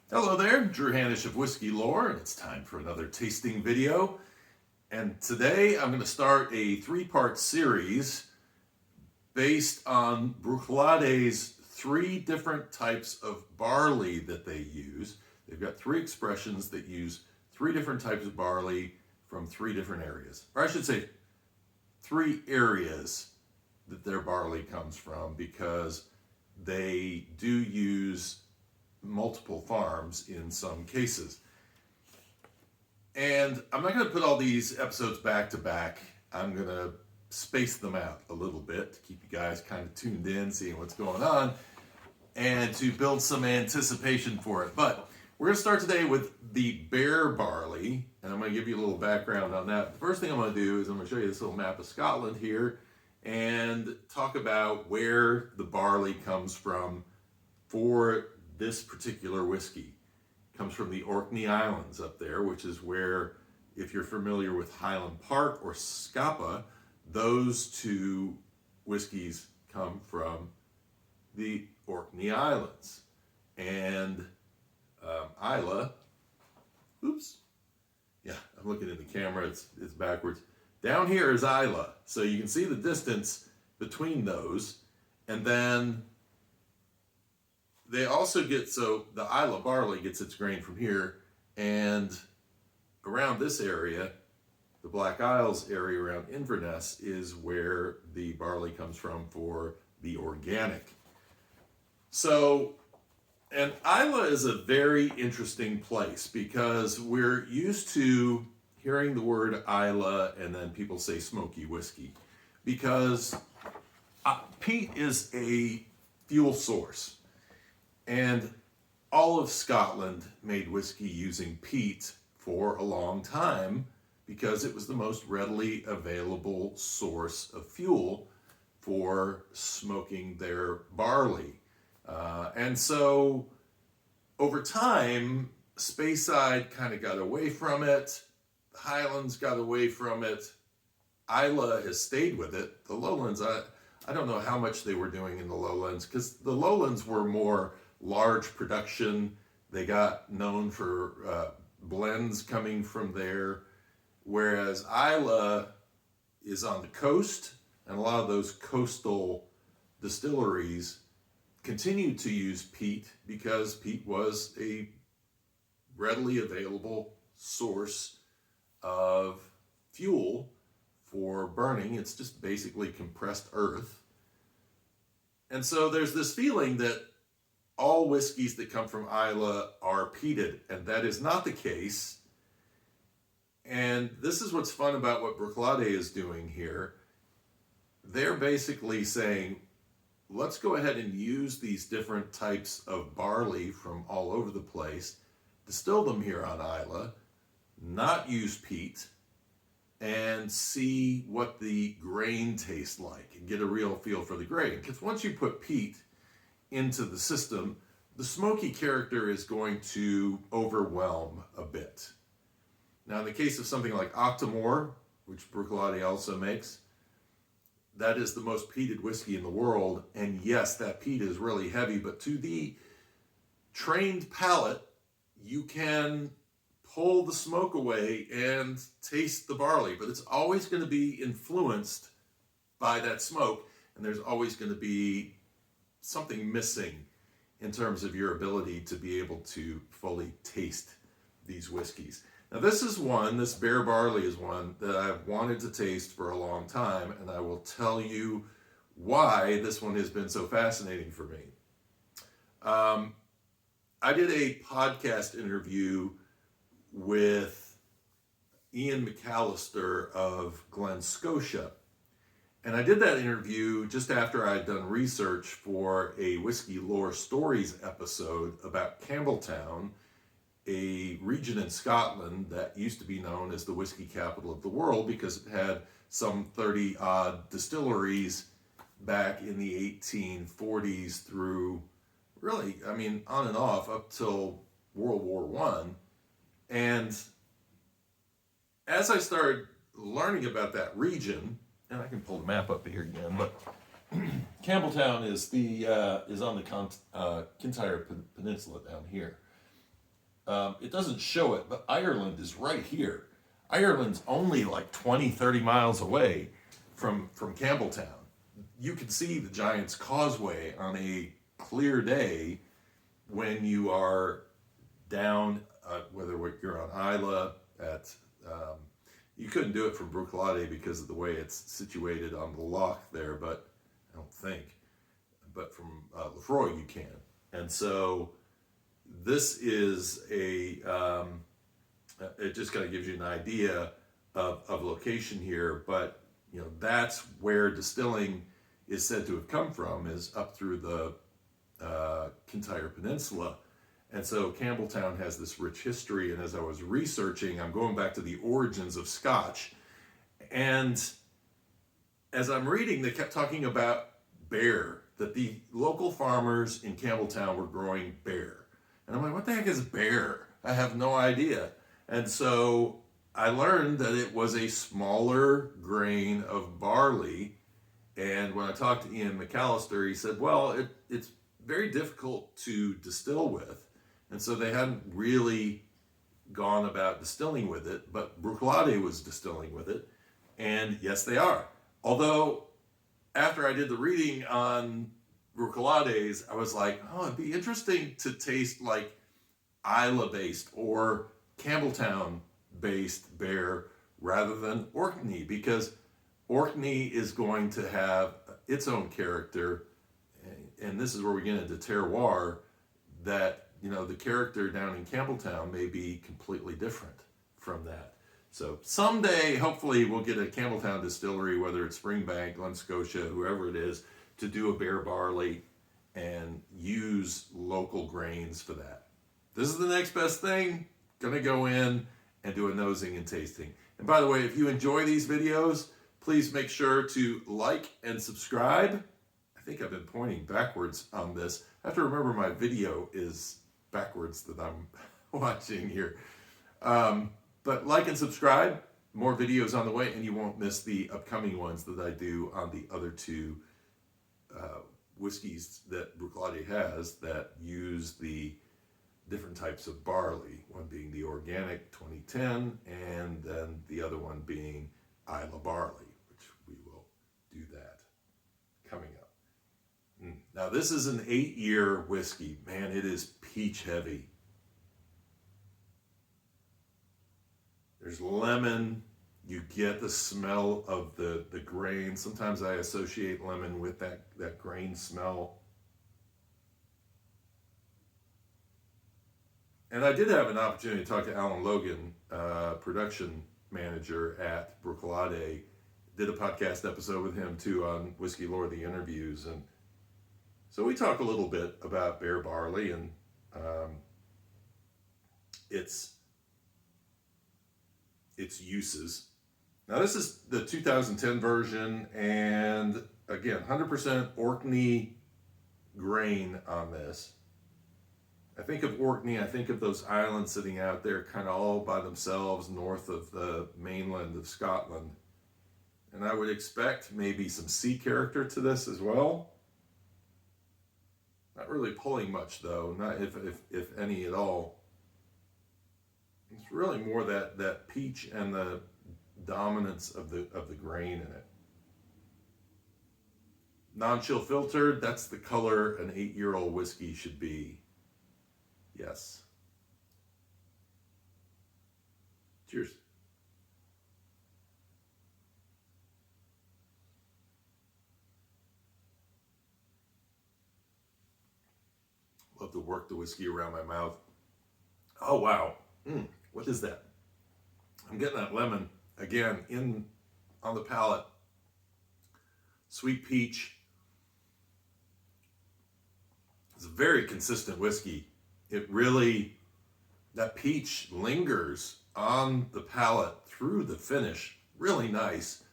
Hello there, Drew Hanish of Whiskey Lore, and it's time for another tasting video. And today I'm going to start a three-part series based on Bruichladdich three different types of barley that they use. They've got three expressions that use three different types of barley from three different areas. Or I should say three areas that their barley comes from, because they do use multiple farms in some cases. And I'm not going to put all these episodes back to back. I'm going to space them out a little bit to keep you guys kind of tuned in, seeing what's going on, and to build some anticipation for it. But we're going to start today with the Bere Barley, and I'm going to give you a little background on that. The first thing I'm going to do is I'm going to show you this little map of Scotland here and talk about where the barley comes from for this particular whiskey. It comes from the Orkney Islands up there, which is where, if you're familiar with Highland Park or Scapa, those two whiskeys come from the Orkney Islands. And Islay, oops, yeah, I'm looking in the camera, it's backwards. Down here is Islay, so you can see the distance between those. And then they also get, so the Islay barley gets its grain from here, and around this area, the Black Isles area around Inverness, is where the barley comes from for the organic. So, and Islay is a very interesting place because we're used to hearing the word Islay and then people say smoky whiskey, because peat is a fuel source. And all of Scotland made whiskey using peat for a long time because it was the most readily available source of fuel for smoking their barley. And so over time, Speyside kind of got away from it. The Highlands got away from it. Islay has stayed with it. The Lowlands, I don't know how much they were doing in the Lowlands, because the Lowlands were more large production. They got known for blends coming from there, whereas Islay is on the coast, and a lot of those coastal distilleries continued to use peat because peat was a readily available source of fuel for burning. It's just basically compressed earth. And so there's this feeling that all whiskeys that come from Islay are peated, and that is not the case. And this is what's fun about what Bruichladdich is doing here. They're basically saying, let's go ahead and use these different types of barley from all over the place, distill them here on Islay, not use peat, and see what the grain tastes like and get a real feel for the grain. Because once you put peat into the system, the smoky character is going to overwhelm a bit. Now, in the case of something like Octomore, which Bruichladdich also makes, that is the most peated whiskey in the world. And yes, that peat is really heavy, but to the trained palate, you can pull the smoke away and taste the barley, but it's always going to be influenced by that smoke, and there's always going to be something missing in terms of your ability to be able to fully taste these whiskeys. Now this Bere Barley is one that I've wanted to taste for a long time, and I will tell you why this one has been so fascinating for me. I did a podcast interview with Iain McAllister of Glen Scotia. And I did that interview just after I'd done research for a Whiskey Lore Stories episode about Campbelltown, a region in Scotland that used to be known as the whiskey capital of the world because it had some 30-odd distilleries back in the 1840s through, really, I mean, on and off up till World War I. And as I started learning about that region, and I can pull the map up here again, but Campbelltown is on the Kintyre Peninsula down here. it doesn't show it, but Ireland is right here. Ireland's only like 20, 30 miles away from Campbelltown. You can see the Giant's Causeway on a clear day when you are down, whether you're on Islay at, you couldn't do it from Bruichladdich because of the way it's situated on the loch there, but I don't think. But from Lefroy you can. And so this is a, it just kind of gives you an idea of location here, but you know, that's where distilling is said to have come from, is up through the Kintyre Peninsula. And so Campbelltown has this rich history, and as I was researching, I'm going back to the origins of Scotch, and as I'm reading, they kept talking about Bere, that the local farmers in Campbelltown were growing Bere. And I'm like, what the heck is Bere? I have no idea. And so I learned that it was a smaller grain of barley. And when I talked to Iain McAllister, he said, well, it's very difficult to distill with. And so they hadn't really gone about distilling with it, but Bruichladdich was distilling with it. And yes, they are. Although, after I did the reading on Bruichladdich, I was like, oh, it'd be interesting to taste like Islay-based or Campbelltown-based Bere rather than Orkney, because Orkney is going to have its own character, and this is where we get into terroir, that, you know, the character down in Campbelltown may be completely different from that. So someday, hopefully, we'll get a Campbelltown distillery, whether it's Springbank, Glen Scotia, whoever it is, to do a Bere Barley and use local grains for that. This is the next best thing. Gonna go in and do a nosing and tasting. And by the way, if you enjoy these videos, please make sure to like and subscribe. I think I've been pointing backwards on this. I have to remember my video is backwards that I'm watching here. But like and subscribe, more videos on the way, and you won't miss the upcoming ones that I do on the other two whiskeys that Bruichladdich has that use the different types of barley, one being the organic 2010, and then the other one being Islay Barley, which we will do that coming up. Now this is an 8-year whiskey. Man, it is peach heavy. There's lemon. You get the smell of the grain. Sometimes I associate lemon with that grain smell. And I did have an opportunity to talk to Allan Logan, production manager at Bruichladdich. Did a podcast episode with him too on Whiskey Lore, the interviews. And so we talk a little bit about Bere Barley and its uses. Now this is the 2010 version, and again, 100% Orkney grain on this. I think of Orkney, I think of those islands sitting out there kind of all by themselves north of the mainland of Scotland. And I would expect maybe some sea character to this as well. Not really pulling much though, not if any at all. It's really more that peach and the dominance of the grain in it. Non-chill filtered, that's the color an 8-year-old whiskey should be. Yes. Cheers. Love to work the whiskey around my mouth. Oh, wow. What is that? I'm getting that lemon again on the palate. Sweet peach. It's a very consistent whiskey. It really, that peach lingers on the palate through the finish. Really nice.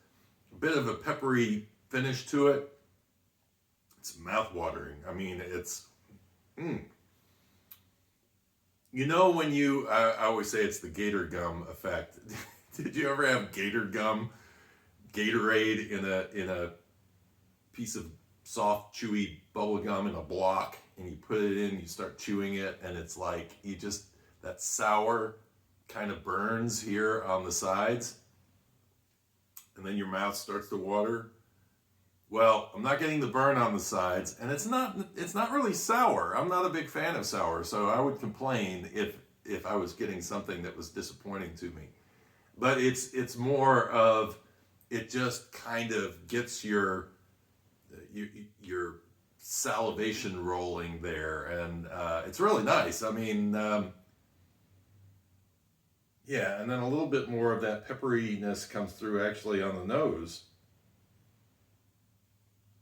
A bit of a peppery finish to it. It's mouth-watering. I mean, it's, You know when I always say it's the gator gum effect. Did you ever have gator gum, Gatorade in a piece of soft, chewy bubble gum in a block, and you put it in, you start chewing it, and it's like, that sour kind of burns here on the sides, and then your mouth starts to water. Well, I'm not getting the burn on the sides, and it's not really sour. I'm not a big fan of sour, so I would complain if I was getting something that was disappointing to me. But it's more of, it just kind of gets your salivation rolling there, and it's really nice. I mean, yeah, and then a little bit more of that pepperiness comes through actually on the nose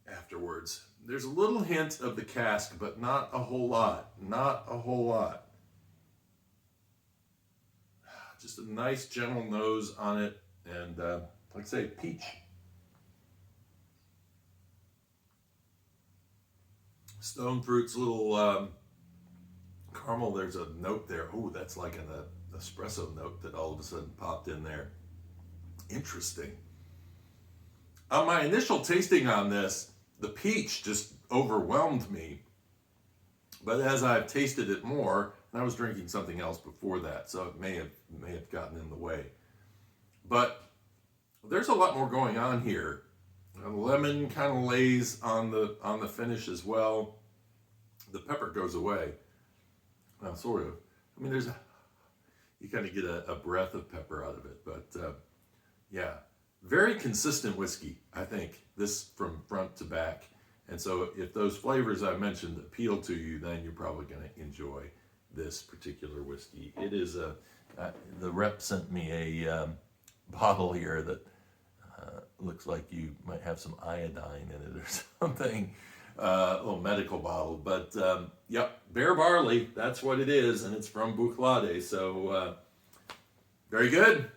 afterwards. There's a little hint of the cask, but not a whole lot. Not a whole lot. Just a nice gentle nose on it, and like I say, peach. Stone fruit's little caramel. There's a note there. Oh, that's like an espresso note that all of a sudden popped in there. Interesting. On my initial tasting on this, the peach just overwhelmed me. But as I've tasted it more, and I was drinking something else before that, so it may have gotten in the way. But there's a lot more going on here. The lemon kind of lays on the finish as well. The pepper goes away. Well, sort of. I mean, you kind of get a breath of pepper out of it, but yeah, very consistent whiskey, I think, this from front to back. And so if those flavors I mentioned appeal to you, then you're probably going to enjoy this particular whiskey. It is the rep sent me a bottle here that looks like you might have some iodine in it or something, a little medical bottle. But yep, Bere Barley, that's what it is, and it's from Bruichladdich. So very good.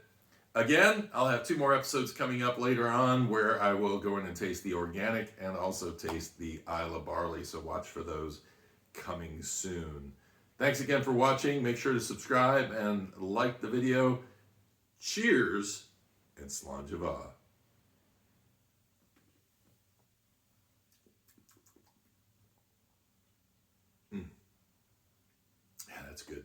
Again, I'll have 2 more episodes coming up later on where I will go in and taste the organic and also taste the Islay Barley. So watch for those coming soon. Thanks again for watching. Make sure to subscribe and like the video. Cheers and Slainte. Yeah, that's good.